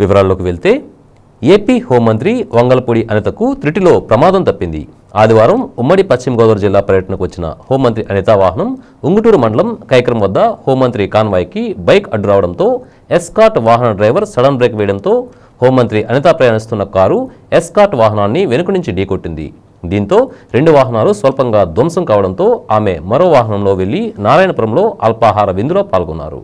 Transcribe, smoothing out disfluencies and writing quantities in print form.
వివరాల్లోకి వెళ్తే ఏపీ హోంమంత్రి వంగలపూడి అనితకు త్రిటిలో ప్రమాదం తప్పింది. ఆదివారం ఉమ్మడి పశ్చిమ గోదావరి జిల్లా పర్యటనకు వచ్చిన హోంమంత్రి అనిత వాహనం ఉంగుటూరు మండలం కైకరం వద్ద హోంమంత్రి కాన్వాయ్కి బైక్ అడ్డు రావడంతో ఎస్కార్ట్ వాహన డ్రైవర్ సడన్ బ్రేక్ వేయడంతో హోంమంత్రి అనిత ప్రయాణిస్తున్న కారు ఎస్కార్ట్ వాహనాన్ని వెనుక నుంచి ఢీకొట్టింది. దీంతో 2 వాహనాలు స్వల్పంగా ధ్వంసం కావడంతో ఆమె మరో వాహనంలో వెళ్లి నారాయణపురంలో అల్పాహార విందులో పాల్గొన్నారు.